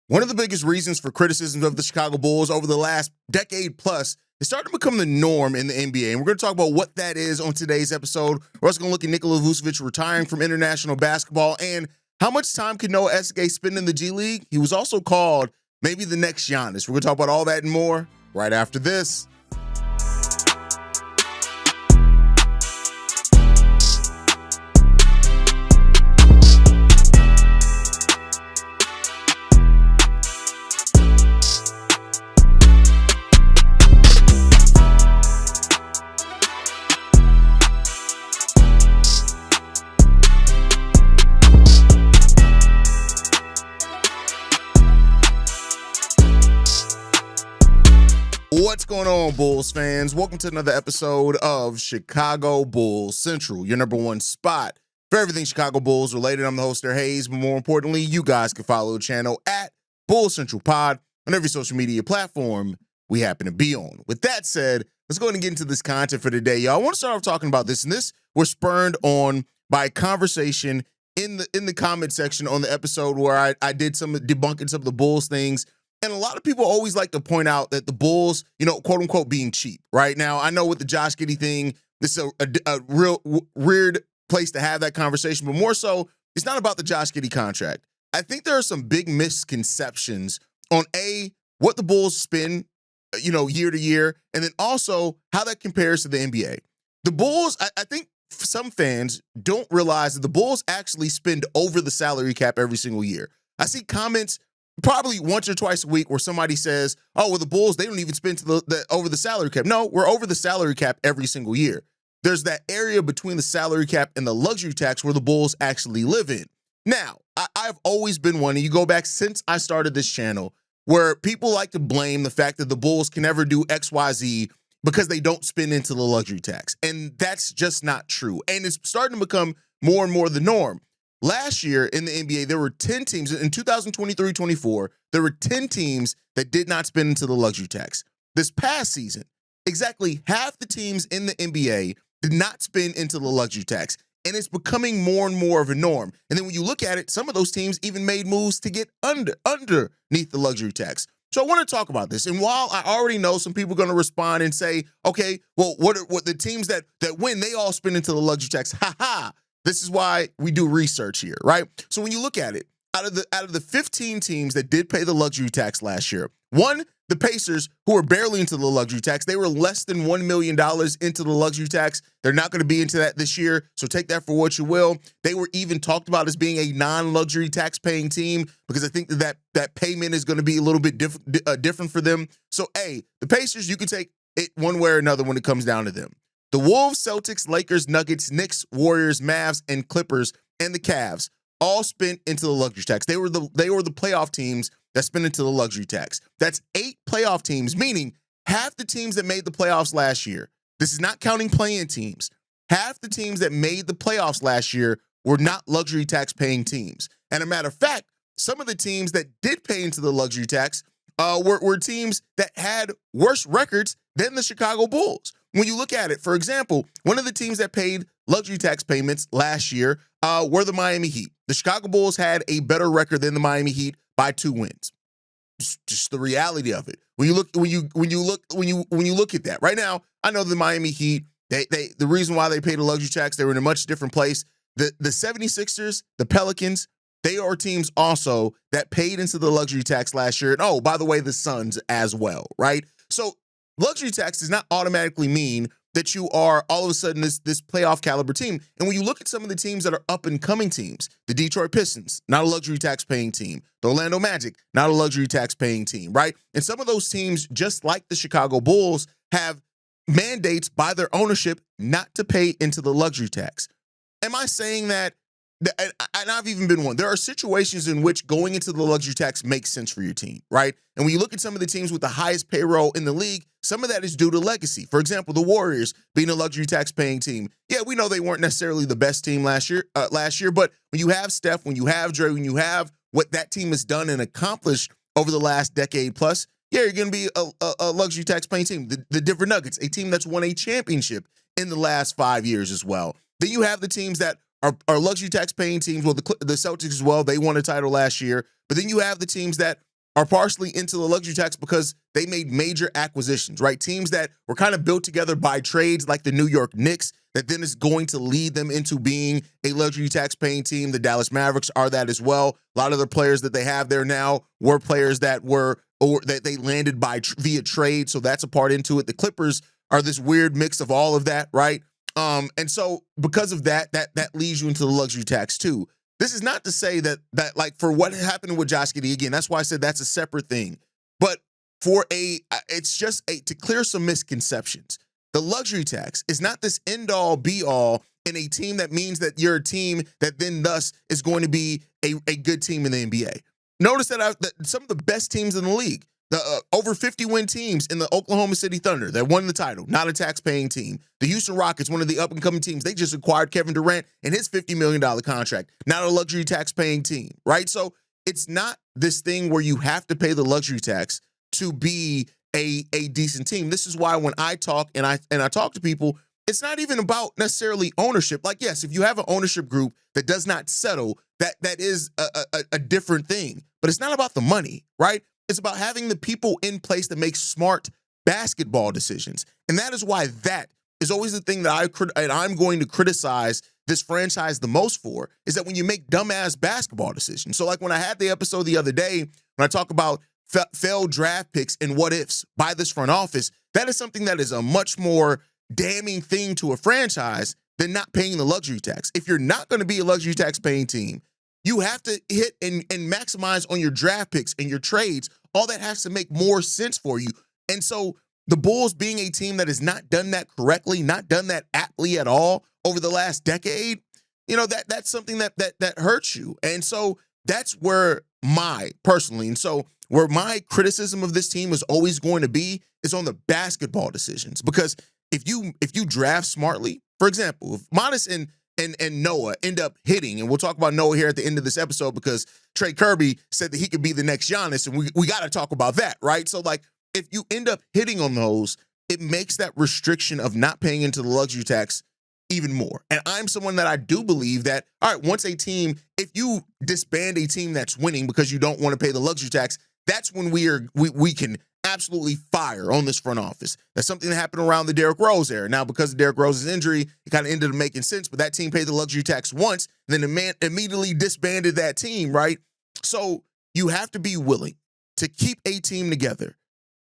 One of the biggest reasons for criticisms of the Chicago Bulls over the last decade plus is starting to become the norm in the NBA. And we're going to talk about what that is on today's episode. We're also going to look at Nikola Vucevic retiring from international basketball and how much time could Noa Essengue spend in the G League. He was also called maybe the next Giannis. We're going to talk about all that and more right after this. What's going on, Bulls fans? Welcome to another episode of Chicago Bulls Central, your number one spot for everything Chicago Bulls related. I'm the host there, Haize, but more importantly, you guys can follow the channel at Bulls Central Pod on every social media platform we happen to be on. With that said, let's go ahead and get into this content for today, y'all. I want to start off talking about this, and this was spurred on by a conversation in the comment section on the episode where I did some debunking some of the Bulls things. And a lot of people always like to point out that the Bulls, quote unquote, being cheap. Right now, I know with the Josh Giddey thing, this is a real weird place to have that conversation. But more so, it's not about the Josh Giddey contract. I think there are some big misconceptions on what the Bulls spend, year to year, and then also how that compares to the NBA. The Bulls, I think some fans don't realize that the Bulls actually spend over the salary cap every single year. I see comments probably once or twice a week where somebody says, oh, well, the Bulls, they don't even spend over the salary cap. No, we're over the salary cap every single year. There's that area between the salary cap and the luxury tax where the Bulls actually live in. Now, I've always been one, and you go back since I started this channel, where people like to blame the fact that the Bulls can never do X, Y, Z because they don't spend into the luxury tax. And that's just not true. And it's starting to become more and more the norm. Last year in the NBA, there were 10 teams. In 2023-24, there were 10 teams that did not spend into the luxury tax. This past season, exactly half the teams in the NBA did not spend into the luxury tax. And it's becoming more and more of a norm. And then when you look at it, some of those teams even made moves to get underneath the luxury tax. So I want to talk about this. And while I already know some people are going to respond and say, okay, well, what the teams that win, they all spend into the luxury tax. Ha ha. This is why we do research here, right? So when you look at it, out of the 15 teams that did pay the luxury tax last year, the Pacers, who were barely into the luxury tax, they were less than $1 million into the luxury tax. They're not going to be into that this year, so take that for what you will. They were even talked about as being a non-luxury tax-paying team because I think that payment is going to be a little bit different for them. So, the Pacers, you can take it one way or another when it comes down to them. The Wolves, Celtics, Lakers, Nuggets, Knicks, Warriors, Mavs, and Clippers, and the Cavs all spent into the luxury tax. They were the playoff teams that spent into the luxury tax. That's 8 playoff teams, meaning half the teams that made the playoffs last year. This is not counting play-in teams. Half the teams that made the playoffs last year were not luxury tax-paying teams. And a matter of fact, some of the teams that did pay into the luxury tax were teams that had worse records than the Chicago Bulls. When you look at it, for example, one of the teams that paid luxury tax payments last year were the Miami Heat. The Chicago Bulls had a better record than the Miami Heat by 2 wins. Just the reality of it. When you look at that right now, I know the Miami Heat. The reason why they paid a luxury tax, they were in a much different place. The 76ers, the Pelicans, they are teams also that paid into the luxury tax last year. And oh, by the way, the Suns as well, right? So luxury tax does not automatically mean that you are all of a sudden this playoff caliber team. And when you look at some of the teams that are up and coming teams, the Detroit Pistons, not a luxury tax paying team. The Orlando Magic, not a luxury tax paying team, right? And some of those teams, just like the Chicago Bulls, have mandates by their ownership not to pay into the luxury tax. Am I saying that? And I've even been one. There are situations in which going into the luxury tax makes sense for your team, right? And when you look at some of the teams with the highest payroll in the league, some of that is due to legacy. For example, the Warriors being a luxury tax-paying team. Yeah, we know they weren't necessarily the best team last year, but when you have Steph, when you have Dre, when you have what that team has done and accomplished over the last decade plus, yeah, you're going to be a luxury tax-paying team. The Denver Nuggets, a team that's won a championship in the last 5 years as well. Then you have the teams that are luxury tax-paying teams. Well, the Celtics as well, they won a title last year. But then you have the teams that are partially into the luxury tax because they made major acquisitions, right? Teams that were kind of built together by trades like the New York Knicks that then is going to lead them into being a luxury tax paying team. The Dallas Mavericks are that as well. A lot of the players that they have there now were players that were or that they landed by via trade, so that's a part into it. The Clippers are this weird mix of all of that, right? And so because of that leads you into the luxury tax too. This is not to say that like for what happened with Josh Giddey, again, that's why I said that's a separate thing. But it's just to clear some misconceptions. The luxury tax is not this end all be all in a team that means that you're a team that then thus is going to be a good team in the NBA. Notice that some of the best teams in the league, the over 50 win teams in the Oklahoma City Thunder that won the title, not a tax-paying team. The Houston Rockets, one of the up-and-coming teams, they just acquired Kevin Durant and his $50 million contract, not a luxury tax-paying team, right? So it's not this thing where you have to pay the luxury tax to be a decent team. This is why when I talk and I talk to people, it's not even about necessarily ownership. Like, yes, if you have an ownership group that does not settle, that is a different thing. But it's not about the money, right? It's about having the people in place that make smart basketball decisions. And that is why that is always the thing that I'm going to criticize this franchise the most for, is that when you make dumbass basketball decisions. So like when I had the episode the other day, when I talk about failed draft picks and what ifs by this front office, that is something that is a much more damning thing to a franchise than not paying the luxury tax. If you're not going to be a luxury tax paying team, you have to hit and maximize on your draft picks and your trades. All that has to make more sense for you. And so the Bulls being a team that has not done that correctly, not done that aptly at all over the last decade, that's something that hurts you. And so that's where my criticism of this team is always going to be is on the basketball decisions. Because if you draft smartly, for example, if Giannis and Noah end up hitting, and we'll talk about Noah here at the end of this episode because Trey Kirby said that he could be the next Giannis, and we got to talk about that, right? So, like, if you end up hitting on those, it makes that restriction of not paying into the luxury tax even more. And I'm someone that I do believe that, all right, once a team, if you disband a team that's winning because you don't want to pay the luxury tax, that's when we can absolutely fire on this front office. That's something that happened around the Derrick Rose era. Now, because of Derrick Rose's injury, it kind of ended up making sense, but that team paid the luxury tax once, and then the man immediately disbanded that team, right? So you have to be willing to keep a team together.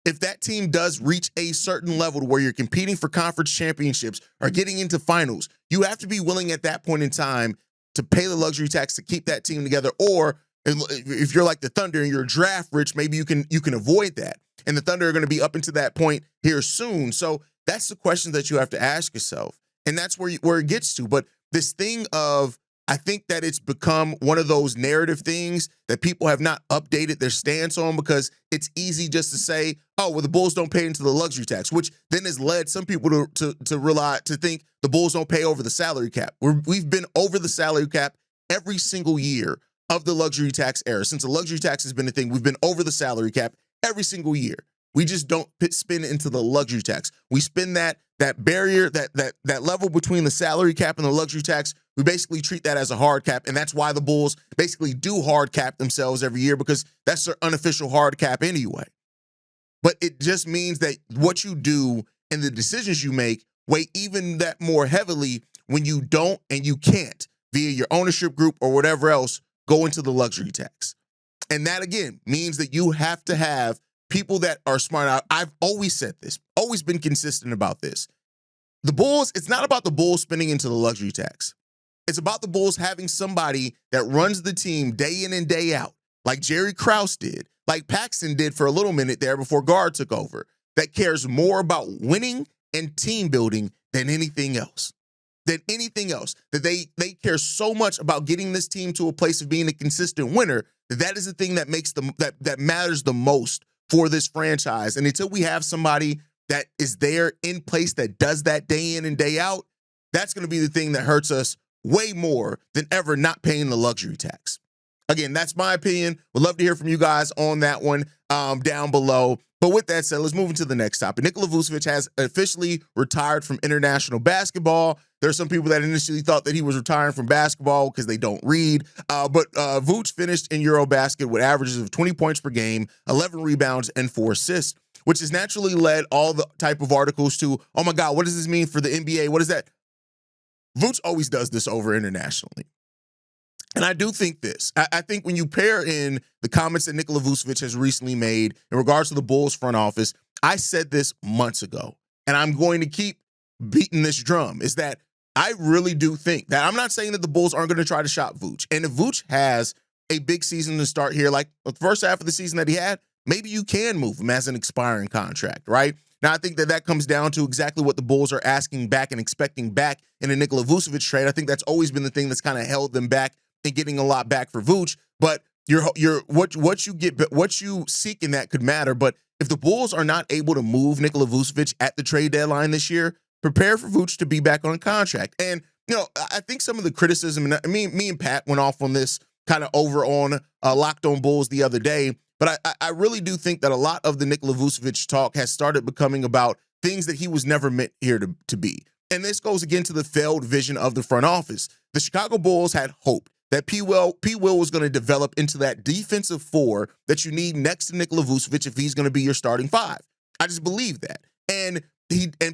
If that team does reach a certain level to where you're competing for conference championships or getting into finals, you have to be willing at that point in time to pay the luxury tax to keep that team together. Or if you're like the Thunder and you're draft rich, maybe you can avoid that. And the Thunder are going to be up into that point here soon. So that's the question that you have to ask yourself. And that's where it gets to. But this thing of, I think that it's become one of those narrative things that people have not updated their stance on, because it's easy just to say, oh, well, the Bulls don't pay into the luxury tax, which then has led some people to think the Bulls don't pay over the salary cap. We've been over the salary cap every single year of the luxury tax era. Since the luxury tax has been a thing, we've been over the salary cap every single year. We just don't spin into the luxury tax. We spin that barrier, that level between the salary cap and the luxury tax. We basically treat that as a hard cap, and that's why the Bulls basically do hard cap themselves every year, because that's their unofficial hard cap anyway. But it just means that what you do and the decisions you make weigh even that more heavily when you don't and you can't, via your ownership group or whatever else, go into the luxury tax. And that, again, means that you have to have people that are smart. I've always said this, always been consistent about this. The Bulls, it's not about the Bulls spending into the luxury tax. It's about the Bulls having somebody that runs the team day in and day out, like Jerry Krause did, like Paxson did for a little minute there before Guard took over, that cares more about winning and team building than anything else. That they care so much about getting this team to a place of being a consistent winner, that is the thing that makes them that matters the most for this franchise. And until we have somebody that is there in place that does that day in and day out, that's going to be the thing that hurts us way more than ever not paying the luxury tax. Again, that's my opinion. Would love to hear from you guys on that one down below. But with that said, let's move into the next topic. Nikola Vucevic has officially retired from international basketball. There's some people that initially thought that he was retiring from basketball because they don't read. But Vooch finished in Eurobasket with averages of 20 points per game, 11 rebounds, and 4 assists, which has naturally led all the type of articles to, oh my God, what does this mean for the NBA? What is that? Vooch always does this over internationally. And I do think this. I think when you pair in the comments that Nikola Vucevic has recently made in regards to the Bulls front office, I said this months ago, and I'm going to keep beating this drum, is that I really do think that I'm not saying that the Bulls aren't going to try to shop Vooch. And if Vooch has a big season to start here, like the first half of the season that he had, maybe you can move him as an expiring contract, right? Now, I think that comes down to exactly what the Bulls are asking back and expecting back in a Nikola Vucevic trade. I think that's always been the thing that's kind of held them back and getting a lot back for Vooch, but what you seek in that could matter. But if the Bulls are not able to move Nikola Vucevic at the trade deadline this year, prepare for Vooch to be back on contract. And I think some of the criticism, and me and Pat went off on this kind of over on Locked On Bulls the other day, but I really do think that a lot of the Nikola Vucevic talk has started becoming about things that he was never meant here to be. And this goes again to the failed vision of the front office. The Chicago Bulls had hope that P. Will was going to develop into that defensive four that you need next to Nikola Vucevic if he's going to be your starting five. I just believe that. And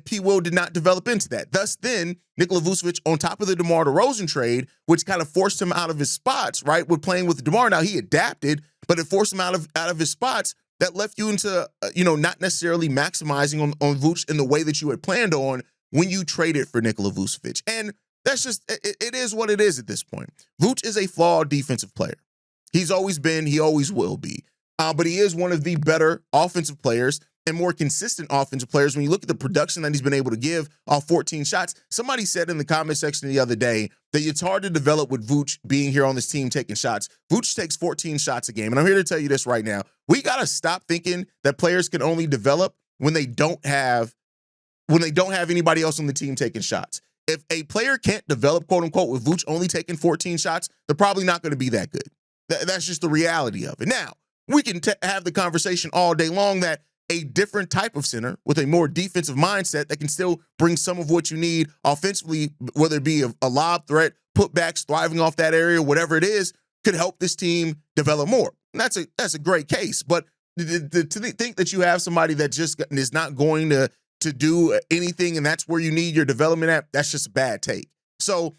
P. Will did not develop into that. Thus, then, Nikola Vucevic, on top of the DeMar DeRozan trade, which kind of forced him out of his spots, right, with playing with DeMar. Now, he adapted, but it forced him out of his spots. That left you into, not necessarily maximizing on Vooch in the way that you had planned on when you traded for Nikola Vucevic. And that's just, it is what it is at this point. Vooch is a flawed defensive player. He's always been, he always will be. But he is one of the better offensive players and more consistent offensive players. When you look at the production that he's been able to give off 14 shots, somebody said in the comment section the other day that it's hard to develop with Vooch being here on this team taking shots. Vooch takes 14 shots a game. And I'm here to tell you this right now. We got to stop thinking that players can only develop when they don't have anybody else on the team taking shots. If a player can't develop, quote unquote, with Vooch only taking 14 shots, they're probably not going to be that good. That's just the reality of it. Now, we can have the conversation all day long that a different type of center with a more defensive mindset that can still bring some of what you need offensively, whether it be a lob threat, putbacks, thriving off that area, whatever it is, could help this team develop more. And that's a great case. But to think that you have somebody that just is not going to do anything and that's where you need your development at, that's just a bad take. So,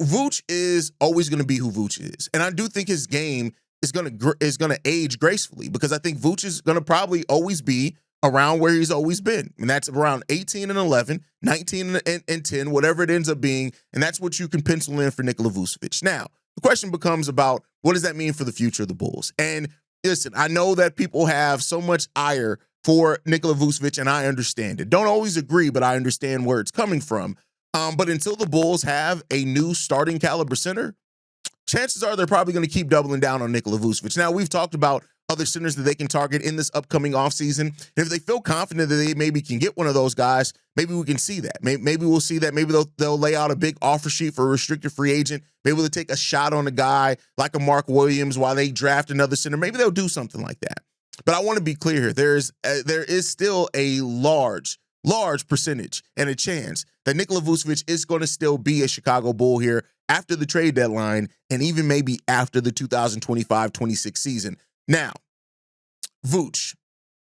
Vooch is always going to be who Vooch is. And I do think his game is going to age gracefully, because I think Vooch is going to probably always be around where he's always been. And that's around 18 and 11, 19 and 10, whatever it ends up being. And that's what you can pencil in for Nikola Vucevic. Now, the question becomes about what does that mean for the future of the Bulls? And listen, I know that people have so much ire for Nikola Vucevic, and I understand it. Don't always agree, but I understand where it's coming from. But until the Bulls have a new starting caliber center, chances are they're probably going to keep doubling down on Nikola Vucevic. Now, we've talked about other centers that they can target in this upcoming offseason. And if they feel confident that they maybe can get one of those guys, maybe we can see that. Maybe we'll see that. Maybe they'll lay out a big offer sheet for a restricted free agent. Maybe they'll take a shot on a guy like a Mark Williams while they draft another center. Maybe they'll do something like that. But I want to be clear here. There is still a large percentage and a chance that Nikola Vucevic is going to still be a Chicago Bull here after the trade deadline and even maybe after the 2025-26 season. Now, Vooch,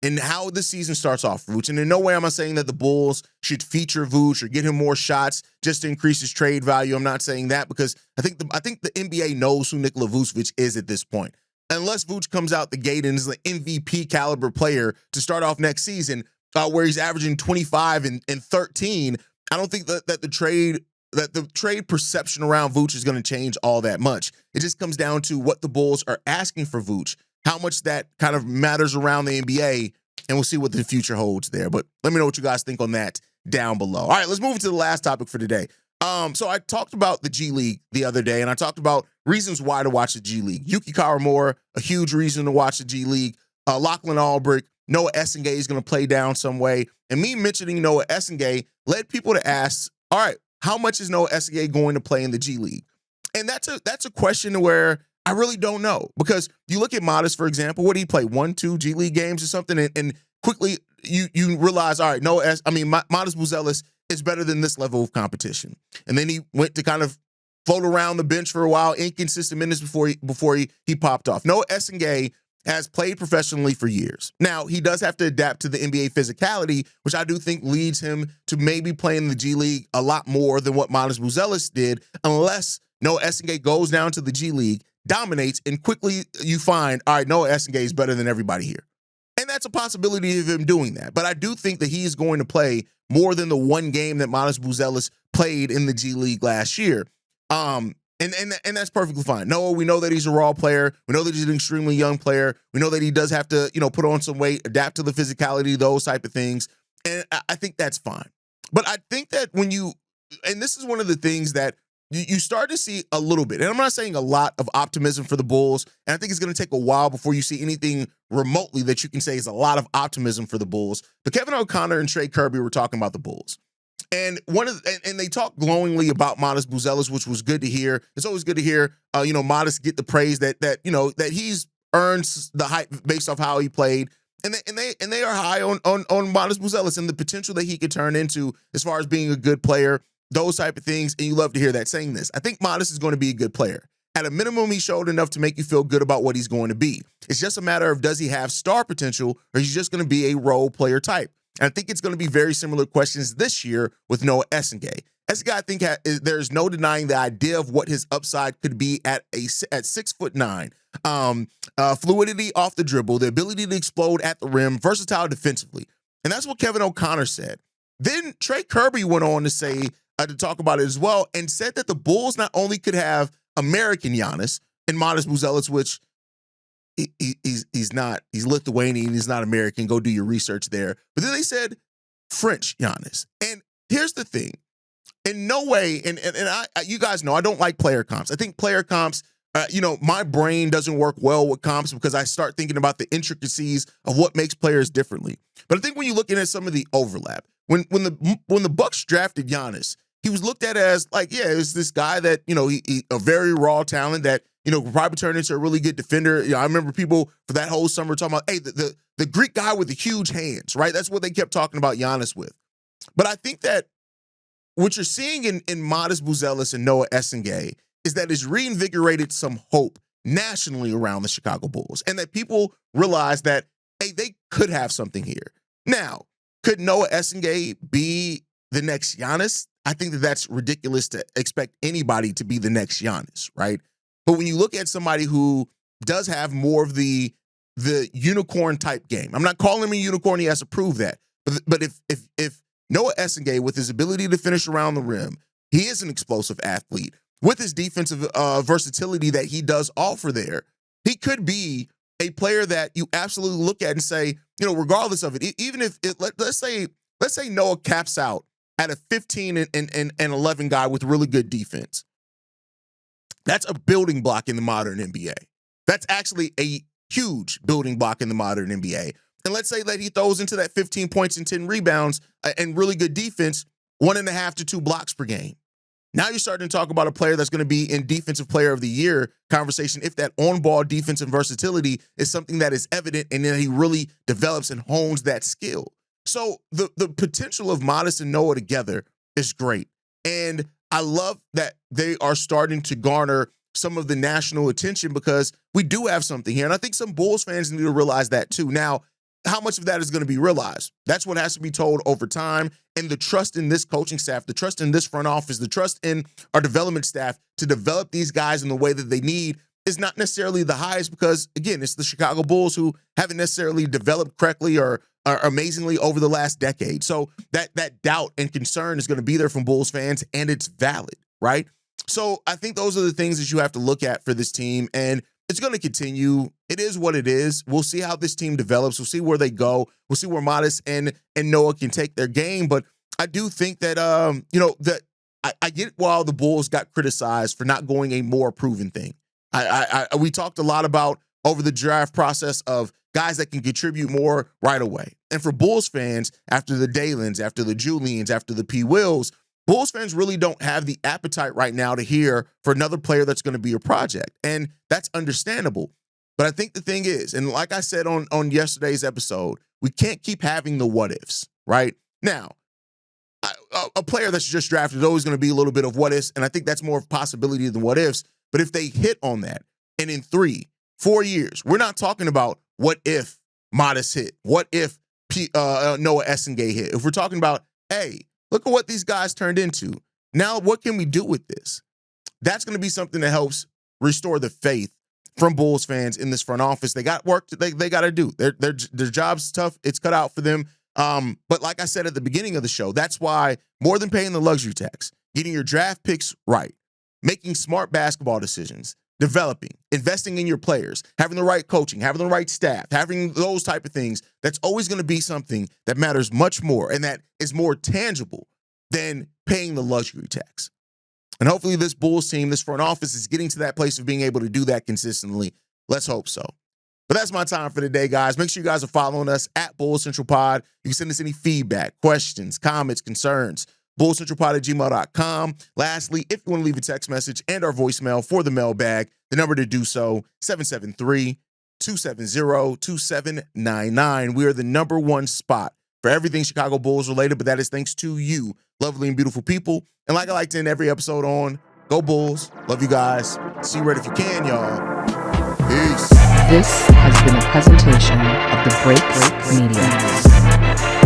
and how the season starts off, Vooch, and in no way am I saying that the Bulls should feature Vooch or get him more shots just to increase his trade value. I'm not saying that, because I think the NBA knows who Nikola Vucevic is at this point. Unless Vooch comes out the gate and is an MVP caliber player to start off next season, where he's averaging 25 and 13, I don't think that the trade perception around Vooch is going to change all that much. It just comes down to what the Bulls are asking for Vooch, how much that kind of matters around the NBA, and we'll see what the future holds there. But let me know what you guys think on that down below. All right, let's move to the last topic for today. So I talked about the G League the other day, and I talked about reasons why to watch the G League. Yuki Karamora, a huge reason to watch the G League. Lachlan Albrecht, Noa Essengue is going to play down some way. And me mentioning Noa Essengue led people to ask, all right, how much is Noa Essengue going to play in the G League? And that's a question where I really don't know, because you look at Modest, for example. What did he play? 1-2 G League games or something? And quickly you realize, all right, Modest Buzelis is better than this level of competition. And then he went to kind of float around the bench for a while, inconsistent minutes before he popped off. Noa Essengue has played professionally for years. Now, he does have to adapt to the NBA physicality, which I do think leads him to maybe playing in the G League a lot more than what Buzelis did, unless Noa Essengue goes down to the G League, dominates, and quickly you find, all right, Noa Essengue is better than everybody here. And that's a possibility of him doing that. But I do think that he is going to play more than the one game that Buzelis played in the G League last year. And that's perfectly fine. No, we know that he's a raw player. We know that he's an extremely young player. We know that he does have to, put on some weight, adapt to the physicality, those type of things. And I think that's fine. But I think that and this is one of the things that you start to see a little bit, and I'm not saying a lot of optimism for the Bulls, and I think it's going to take a while before you see anything remotely that you can say is a lot of optimism for the Bulls. But Kevin O'Connor and Trey Kirby were talking about the Bulls. And and they talked glowingly about Modest Buzelis, which was good to hear. It's always good to hear, Modest get the praise that he's earned the hype based off how he played. And they are high on Modest Buzelis and the potential that he could turn into as far as being a good player, those type of things. And you love to hear that saying this. I think Modest is going to be a good player. At a minimum, he showed enough to make you feel good about what he's going to be. It's just a matter of, does he have star potential, or he's just going to be a role player type? And I think it's going to be very similar questions this year with Noa Essengue. Essengue, I think there's no denying the idea of what his upside could be at 6'9". Fluidity off the dribble, the ability to explode at the rim, versatile defensively. And that's what Kevin O'Connor said. Then Trey Kirby went on to say, to talk about it as well, and said that the Bulls not only could have American Giannis and Modest Buzelis, which he's not, he's Lithuanian, he's not American, go do your research there. But then they said French Giannis. And here's the thing. In no way, and you guys know, I don't like player comps. I think player comps, my brain doesn't work well with comps because I start thinking about the intricacies of what makes players differently. But I think when you're looking at some of the overlap, when the Bucks drafted Giannis, he was looked at as like, yeah, it's this guy that, he a very raw talent that, could probably turn into a really good defender. I remember people for that whole summer talking about, hey, the Greek guy with the huge hands, right? That's what they kept talking about Giannis with. But I think that what you're seeing in Modest Buzelis and Noa Essengue is that it's reinvigorated some hope nationally around the Chicago Bulls, and that people realize that, hey, they could have something here. Now, could Noa Essengue be the next Giannis? I think that that's ridiculous to expect anybody to be the next Giannis, right? But when you look at somebody who does have more of the unicorn type game, I'm not calling him a unicorn, he has to prove that. But if Noa Essengue, with his ability to finish around the rim, he is an explosive athlete. With his defensive versatility that he does offer there, he could be a player that you absolutely look at and say, regardless of it, even if let's say Noah caps out at a 15 and 11 guy with really good defense. That's a building block in the modern NBA. That's actually a huge building block in the modern NBA. And let's say that he throws into that 15 points and 10 rebounds and really good defense, 1.5 to 2 blocks per game. Now you're starting to talk about a player that's going to be in Defensive Player of the Year conversation if that on-ball defense and versatility is something that is evident and then he really develops and hones that skill. So the potential of Modest and Noah together is great. And I love that they are starting to garner some of the national attention because we do have something here. And I think some Bulls fans need to realize that too. Now, how much of that is going to be realized? That's what has to be told over time. And the trust in this coaching staff, the trust in this front office, the trust in our development staff to develop these guys in the way that they need is not necessarily the highest because, again, it's the Chicago Bulls who haven't necessarily developed correctly or amazingly over the last decade. So that doubt and concern is going to be there from Bulls fans, and it's valid, right? So I think those are the things that you have to look at for this team, and it's going to continue. It is what it is. We'll see how this team develops. We'll see where they go. We'll see where Modest and Noah can take their game. But I do think that, that I get why the Bulls got criticized for not going a more proven thing. We talked a lot about over the draft process of guys that can contribute more right away. And for Bulls fans, after the Dalens, after the Julians, after the P. Wills, Bulls fans really don't have the appetite right now to hear for another player that's going to be a project. And that's understandable. But I think the thing is, and like I said on yesterday's episode, we can't keep having the what ifs, right? Now, a player that's just drafted is always going to be a little bit of what ifs, and I think that's more of a possibility than what ifs. But if they hit on that, and in 3-4 years, we're not talking about what if Modest hit, what if Noa Essengue hit. If we're talking about, hey, look at what these guys turned into. Now, what can we do with this? That's going to be something that helps restore the faith from Bulls fans in this front office. They got work they got to do. Their job's tough. It's cut out for them. But like I said at the beginning of the show, that's why more than paying the luxury tax, getting your draft picks right, making smart basketball decisions, developing, investing in your players, having the right coaching, having the right staff, having those type of things, that's always going to be something that matters much more and that is more tangible than paying the luxury tax. And hopefully this Bulls team, this front office is getting to that place of being able to do that consistently. Let's hope so. But that's my time for today, guys. Make sure you guys are following us at Bulls Central Pod. You can send us any feedback, questions, comments, concerns, bullscentralpod@gmail.com. Lastly, if you want to leave a text message and our voicemail for the mailbag, the number to do so, 773-270-2799. We are the #1 spot for everything Chicago Bulls related, but that is thanks to you, lovely and beautiful people. And like I like to end every episode on, go Bulls. Love you guys. See you right if you can, y'all. Peace. This has been a presentation of the Break Media.